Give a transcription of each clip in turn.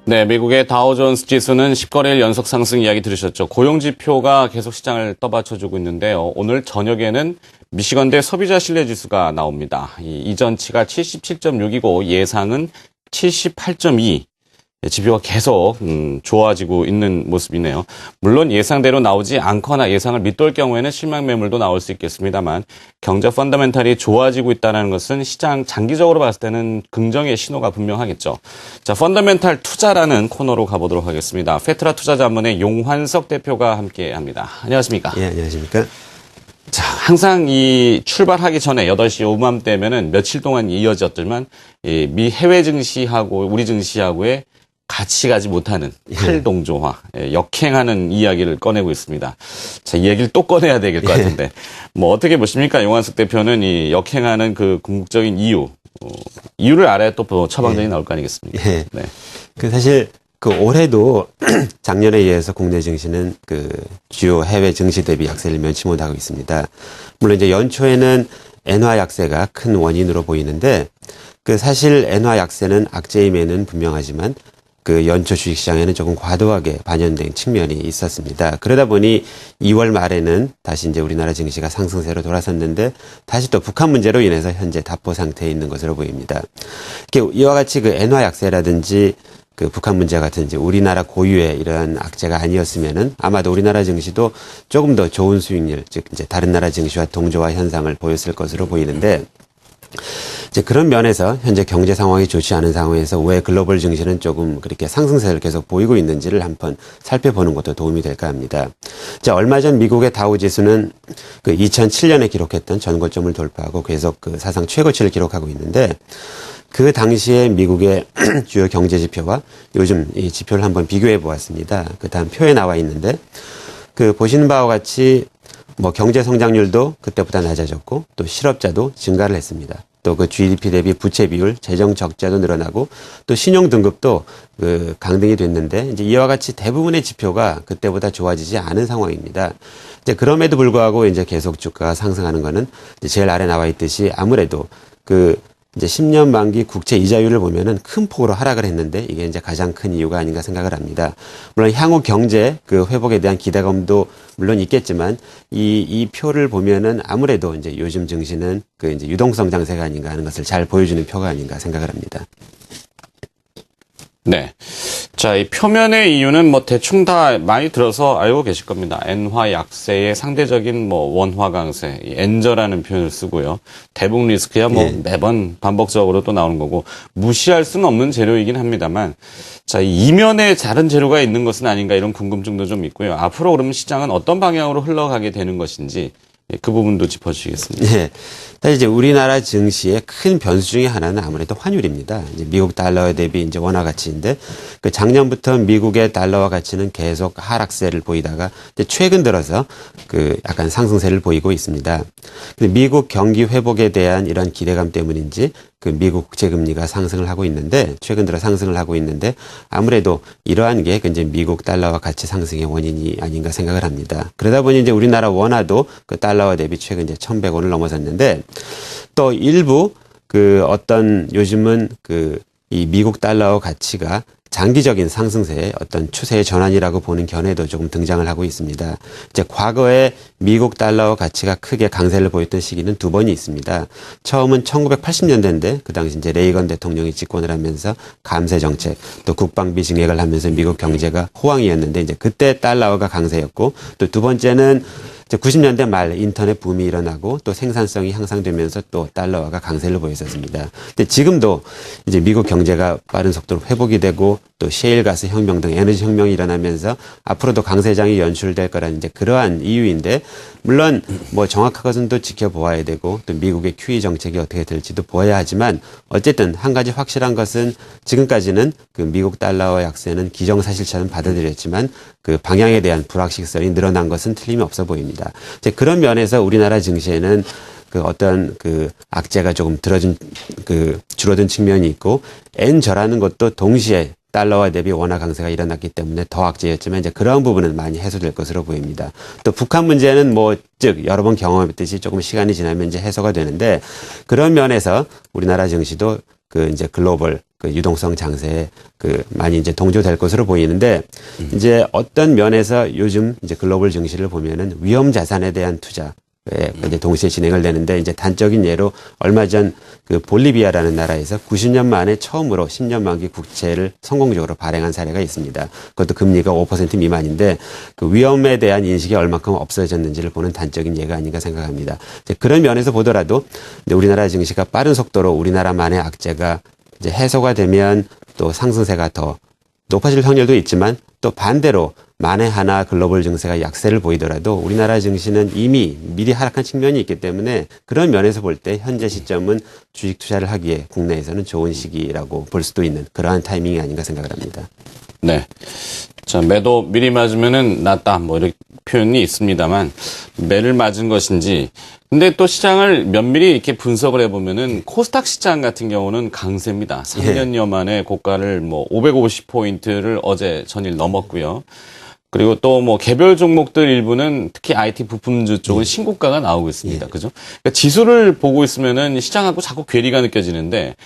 네, 미국의 다우존스 지수는 10거래일 연속 상승 이야기 들으셨죠. 고용지표가 계속 시장을 떠받쳐주고 있는데요. 오늘 저녁에는 미시건대 소비자 신뢰지수가 나옵니다. 이전치가 77.6이고 예상은 78.2. 지표가 계속 좋아지고 있는 모습이네요. 물론 예상대로 나오지 않거나 예상을 밑돌 경우에는 실망 매물도 나올 수 있겠습니다만 경제 펀더멘탈이 좋아지고 있다는 것은 시장 장기적으로 봤을 때는 긍정의 신호가 분명하겠죠. 자, 펀더멘탈 투자라는 코너로 가보도록 하겠습니다. 페트라 투자자문의 용환석 대표가 함께합니다. 안녕하십니까? 예, 안녕하십니까? 자, 항상 이 출발하기 전에 8시 오맘때면은 며칠 동안 이어졌지만 미 해외 증시하고 우리 증시하고의 같이 가지 못하는 탈동조화, 역행하는 이야기를 꺼내고 있습니다. 자, 이 얘기를 또 꺼내야 되길 것 같은데, 뭐 어떻게 보십니까? 용환석 대표는 이 역행하는 그 궁극적인 이유를 알아야 또 처방전이 나올 거 아니겠습니까? 예. 네. 사실 올해도 작년에 이어서 국내 증시는 주요 해외 증시 대비 약세를 면치 못하고 있습니다. 물론 이제 연초에는 엔화 약세가 큰 원인으로 보이는데, 사실 엔화 약세는 악재임에는 분명하지만 연초 주식시장에는 조금 과도하게 반영된 측면이 있었습니다. 그러다 보니 2월 말에는 다시 이제 우리나라 증시가 상승세로 돌아섰는데 다시 또 북한 문제로 인해서 현재 답보 상태에 있는 것으로 보입니다. 이와 같이 엔화 약세라든지 북한 문제 같은 이제 우리나라 고유의 이러한 악재가 아니었으면은 아마도 우리나라 증시도 조금 더 좋은 수익률, 즉 이제 다른 나라 증시와 동조화 현상을 보였을 것으로 보이는데, 이제 그런 면에서 현재 경제 상황이 좋지 않은 상황에서 왜 글로벌 증시는 조금 그렇게 상승세를 계속 보이고 있는지를 한번 살펴보는 것도 도움이 될까 합니다. 자, 얼마 전 미국의 다우 지수는 2007년에 기록했던 전고점을 돌파하고 계속 사상 최고치를 기록하고 있는데, 그 당시에 미국의 주요 경제 지표와 요즘 이 지표를 한번 비교해 보았습니다. 다음 표에 나와 있는데, 보시는 바와 같이 경제 성장률도 그때보다 낮아졌고 또 실업자도 증가를 했습니다. 또 GDP 대비 부채 비율, 재정 적자도 늘어나고 또 신용 등급도 강등이 됐는데, 이제 이와 같이 대부분의 지표가 그때보다 좋아지지 않은 상황입니다. 이제 그럼에도 불구하고 이제 계속 주가가 상승하는 거는 이제 제일 아래 나와 있듯이 아무래도 이제 10년 만기 국채 이자율을 보면은 큰 폭으로 하락을 했는데 이게 이제 가장 큰 이유가 아닌가 생각을 합니다. 물론 향후 경제 회복에 대한 기대감도 물론 있겠지만 이 표를 보면은 아무래도 이제 요즘 증시는 이제 유동성 장세가 아닌가 하는 것을 잘 보여주는 표가 아닌가 생각을 합니다. 네. 자, 이 표면의 이유는 대충 다 많이 들어서 알고 계실 겁니다. 엔화 약세의 상대적인 원화 강세, 엔저라는 표현을 쓰고요. 대북 리스크야 매번 반복적으로 또 나오는 거고, 무시할 수는 없는 재료이긴 합니다만, 자, 이 이면에 다른 재료가 있는 것은 아닌가 이런 궁금증도 좀 있고요. 앞으로 그러면 시장은 어떤 방향으로 흘러가게 되는 것인지, 그 부분도 짚어주시겠습니다. 네. 사실 이제 우리나라 증시의 큰 변수 중에 하나는 아무래도 환율입니다. 이제 미국 달러 대비 이제 원화 가치인데, 작년부터 미국의 달러화 가치는 계속 하락세를 보이다가 이제 최근 들어서 약간 상승세를 보이고 있습니다. 근데 미국 경기 회복에 대한 이런 기대감 때문인지 미국 국채 금리가 상승을 하고 있는데, 최근 들어 상승을 하고 있는데, 아무래도 이러한 게 이제 미국 달러화 가치 상승의 원인이 아닌가 생각을 합니다. 그러다 보니 이제 우리나라 원화도 달러화 대비 최근 이제 1,100원을 넘어섰는데, 또 일부 어떤 요즘은 이 미국 달러화 가치가 장기적인 상승세의 어떤 추세의 전환이라고 보는 견해도 조금 등장을 하고 있습니다. 이제 과거에 미국 달러 가치가 크게 강세를 보였던 시기는 두 번이 있습니다. 처음은 1980년대인데 그 당시 이제 레이건 대통령이 집권을 하면서 감세 정책, 또 국방비 증액을 하면서 미국 경제가 호황이었는데 이제 그때 달러가 강세였고, 또 두 번째는 90년대 말 인터넷 붐이 일어나고 또 생산성이 향상되면서 또 달러화가 강세를 보였었습니다. 근데 지금도 이제 미국 경제가 빠른 속도로 회복이 되고 또 셰일가스 혁명 등 에너지 혁명이 일어나면서 앞으로도 강세장이 연출될 거라는 이제 그러한 이유인데, 물론 정확한 것은 또 지켜보아야 되고 또 미국의 QE 정책이 어떻게 될지도 보아야 하지만, 어쨌든 한 가지 확실한 것은 지금까지는 미국 달러화 약세는 기정사실처럼 받아들였지만 방향에 대한 불확실성이 늘어난 것은 틀림이 없어 보입니다. 이제 그런 면에서 우리나라 증시에는 어떤 악재가 조금 줄어든 측면이 있고, 엔저라는 것도 동시에 달러화 대비 원화 강세가 일어났기 때문에 더 악재였지만 이제 그러한 부분은 많이 해소될 것으로 보입니다. 또 북한 문제는 즉 여러 번 경험했듯이 조금 시간이 지나면 이제 해소가 되는데, 그런 면에서 우리나라 증시도 그 이제 글로벌 그 유동성 장세에 그 많이 이제 동조될 것으로 보이는데 이제 어떤 면에서 요즘 이제 글로벌 증시를 보면은 위험 자산에 대한 투자 이제 동시에 진행을 되는데 이제 단적인 예로 얼마 전 그 볼리비아라는 나라에서 90년 만에 처음으로 10년 만기 국채를 성공적으로 발행한 사례가 있습니다. 그것도 금리가 5% 미만인데 그 위험에 대한 인식이 얼마큼 없어졌는지를 보는 단적인 예가 아닌가 생각합니다. 이제 그런 면에서 보더라도 우리나라 증시가 빠른 속도로 우리나라만의 악재가 이제 해소가 되면 또 상승세가 더 높아질 확률도 있지만 또 반대로 만에 하나 글로벌 증시가 약세를 보이더라도 우리나라 증시는 이미 미리 하락한 측면이 있기 때문에 그런 면에서 볼 때 현재 시점은 주식 투자를 하기에 국내에서는 좋은 시기라고 볼 수도 있는 그러한 타이밍이 아닌가 생각을 합니다. 네. 자, 매도 미리 맞으면은 낫다. 뭐 이렇게 표현이 있습니다만 매를 맞은 것인지. 근데 또 시장을 면밀히 이렇게 분석을 해보면은 코스닥 시장 같은 경우는 강세입니다. 3년여 만에 고가를 뭐 550포인트를 어제 전일 넘었고요. 그리고 또 뭐 개별 종목들 일부는 특히 IT 부품주 쪽은 신고가가 나오고 있습니다. 그죠? 그러니까 지수를 보고 있으면은 시장하고 자꾸 괴리가 느껴지는데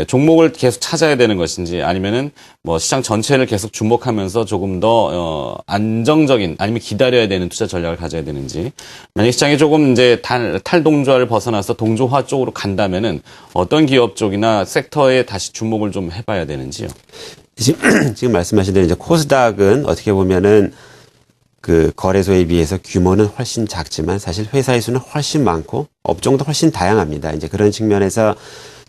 종목을 계속 찾아야 되는 것인지 아니면은 뭐 시장 전체를 계속 주목하면서 조금 더 안정적인 아니면 기다려야 되는 투자 전략을 가져야 되는지 만약 시장이 조금 이제 탈동조화를 벗어나서 동조화 쪽으로 간다면은 어떤 기업 쪽이나 섹터에 다시 주목을 좀 해봐야 되는지요. 지금 말씀하신 대로 이제 코스닥은 어떻게 보면은 그 거래소에 비해서 규모는 훨씬 작지만 사실 회사의 수는 훨씬 많고 업종도 훨씬 다양합니다. 이제 그런 측면에서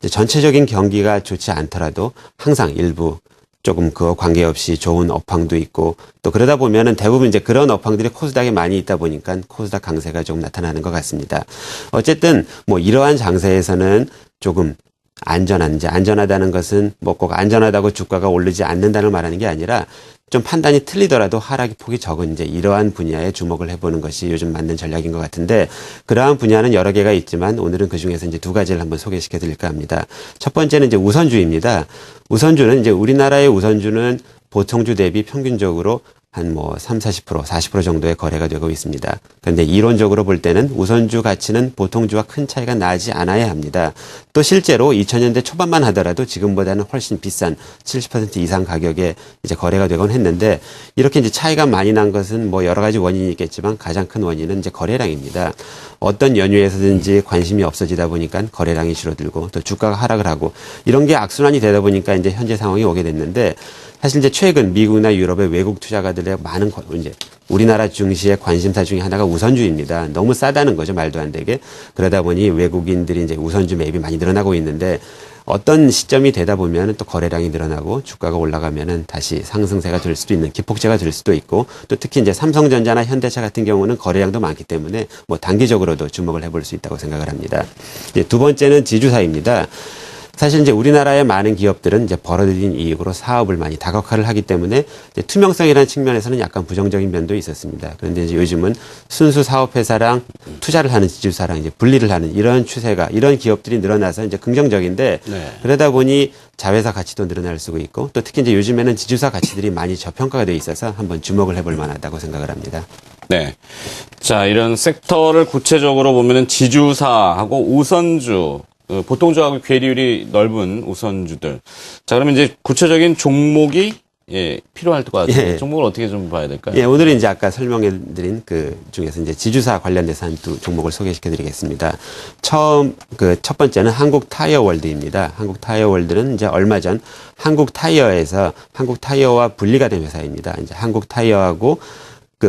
이제 전체적인 경기가 좋지 않더라도 항상 일부 조금 그와 관계없이 좋은 업황도 있고 또 그러다 보면은 대부분 이제 그런 업황들이 코스닥에 많이 있다 보니까 코스닥 강세가 조금 나타나는 것 같습니다. 어쨌든 뭐 이러한 장세에서는 조금 안전하다는 것은 뭐 꼭 안전하다고 주가가 오르지 않는다는 말하는 게 아니라 좀 판단이 틀리더라도 하락의 폭이 적은 이제 이러한 분야에 주목을 해보는 것이 요즘 맞는 전략인 것 같은데 그러한 분야는 여러 개가 있지만 오늘은 그 중에서 이제 두 가지를 한번 소개시켜 드릴까 합니다. 첫 번째는 이제 우선주입니다. 우선주는 이제 우리나라의 우선주는 보통주 대비 평균적으로 한 뭐 30, 40% 정도의 거래가 되고 있습니다. 그런데 이론적으로 볼 때는 우선주 가치는 보통주와 큰 차이가 나지 않아야 합니다. 또 실제로 2000년대 초반만 하더라도 지금보다는 훨씬 비싼 70% 이상 가격에 이제 거래가 되곤 했는데 이렇게 이제 차이가 많이 난 것은 뭐 여러 가지 원인이 있겠지만 가장 큰 원인은 이제 거래량입니다. 어떤 연유에서든지 관심이 없어지다 보니까 거래량이 줄어들고 또 주가가 하락을 하고 이런 게 악순환이 되다 보니까 이제 현재 상황이 오게 됐는데 사실 이제 최근 미국이나 유럽의 외국 투자가들의 많은 이제 우리나라 증시의 관심사 중에 하나가 우선주입니다. 너무 싸다는 거죠, 말도 안 되게. 그러다 보니 외국인들이 이제 우선주 매입이 많이 늘어나고 있는데 어떤 시점이 되다 보면 또 거래량이 늘어나고 주가가 올라가면은 다시 상승세가 될 수도 있는 기폭제가 될 수도 있고 또 특히 이제 삼성전자나 현대차 같은 경우는 거래량도 많기 때문에 뭐 단기적으로도 주목을 해볼 수 있다고 생각을 합니다. 이제 두 번째는 지주사입니다. 사실 이제 우리나라의 많은 기업들은 이제 벌어들인 이익으로 사업을 많이 다각화를 하기 때문에 이제 투명성이라는 측면에서는 약간 부정적인 면도 있었습니다. 그런데 이제 요즘은 순수 사업회사랑 투자를 하는 지주사랑 이제 분리를 하는 이런 추세가 이런 기업들이 늘어나서 이제 긍정적인데 그러다 보니 자회사 가치도 늘어날 수 있고 또 특히 이제 요즘에는 지주사 가치들이 많이 저평가가 돼 있어서 한번 주목을 해볼 만하다고 생각을 합니다. 네. 자, 이런 섹터를 구체적으로 보면은 지주사하고 우선주 보통주하고 괴리율이 넓은 우선주들. 자, 그러면 이제 구체적인 종목이 필요할 것 같아요. 종목을 어떻게 좀 봐야 될까요? 예, 오늘은 이제 아까 설명해드린 그 중에서 이제 지주사 관련돼서 한 두 종목을 소개시켜드리겠습니다. 첫 번째는 한국 타이어월드입니다. 한국 타이어월드는 이제 얼마 전 한국 타이어에서 한국 타이어와 분리가 된 회사입니다. 이제 한국 타이어하고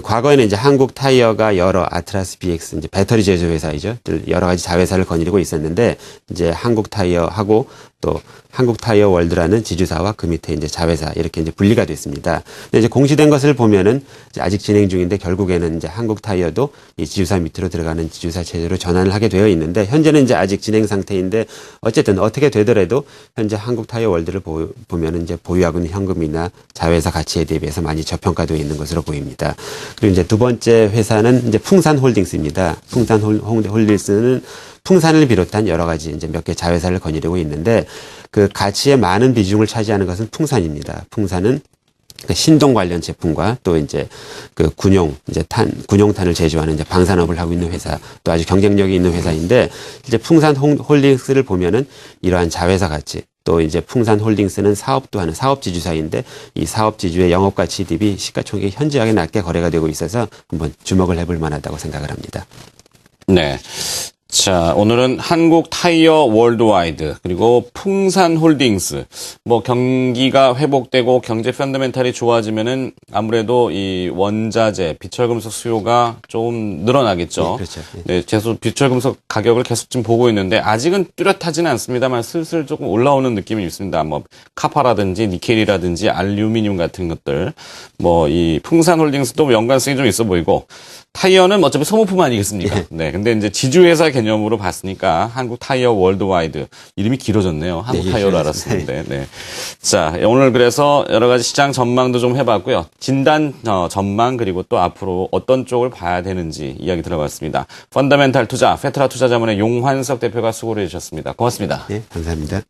과거에는 이제 한국 타이어가 여러 아트라스 BX 이제 배터리 제조 회사이죠. 여러 가지 자회사를 거느리고 있었는데 이제 한국 타이어하고 또 한국 타이어 월드라는 지주사와 그 밑에 이제 자회사 이렇게 이제 분리가 됐습니다. 근데 이제 공시된 것을 보면은 이제 아직 진행 중인데 결국에는 이제 한국 타이어도 이 지주사 밑으로 들어가는 지주사 체제로 전환을 하게 되어 있는데 현재는 이제 아직 진행 상태인데 어쨌든 어떻게 되더라도 현재 한국 타이어 월드를 보면은 이제 보유하고 있는 현금이나 자회사 가치에 대비해서 많이 저평가되어 있는 것으로 보입니다. 그리고 이제 두 번째 회사는 이제 풍산홀딩스입니다. 풍산홀딩스는 풍산을 비롯한 여러 가지 이제 몇 개 자회사를 거느리고 있는데 그 가치의 많은 비중을 차지하는 것은 풍산입니다. 풍산은 그 신동 관련 제품과 또 이제 그 군용탄을 제조하는 이제 방산업을 하고 있는 회사, 또 아주 경쟁력이 있는 회사인데 이제 풍산홀딩스를 보면은 이러한 자회사 가치, 또 이제 풍산홀딩스는 사업도 하는 사업지주사인데 이 사업지주의 영업가치 대비 시가총액이 현저하게 낮게 거래가 되고 있어서 한번 주목을 해볼 만하다고 생각을 합니다. 네. 자, 오늘은 한국 타이어 월드와이드 그리고 풍산홀딩스 뭐 경기가 회복되고 경제 펀더멘탈이 좋아지면은 아무래도 이 원자재 비철금속 수요가 좀 늘어나겠죠. 네, 그렇죠. 네, 계속 비철금속 가격을 계속 좀 보고 있는데 아직은 뚜렷하지는 않습니다만 슬슬 조금 올라오는 느낌이 있습니다. 뭐 카파라든지 니켈이라든지 알루미늄 같은 것들 뭐 이 풍산홀딩스도 연관성이 좀 있어 보이고 타이어는 어차피 소모품 아니겠습니까? 네. 근데 이제 지주회사 개념으로 봤으니까 한국 타이어 월드와이드 이름이 길어졌네요. 한국 네, 타이어로 길어졌습니다. 알았었는데. 네. 자, 오늘 그래서 여러 가지 시장 전망도 좀 해봤고요. 진단 전망 그리고 또 앞으로 어떤 쪽을 봐야 되는지 이야기 들어봤습니다. 펀더멘탈 투자 페트라 투자자문의 용환석 대표가 수고를 해주셨습니다. 고맙습니다. 네, 감사합니다.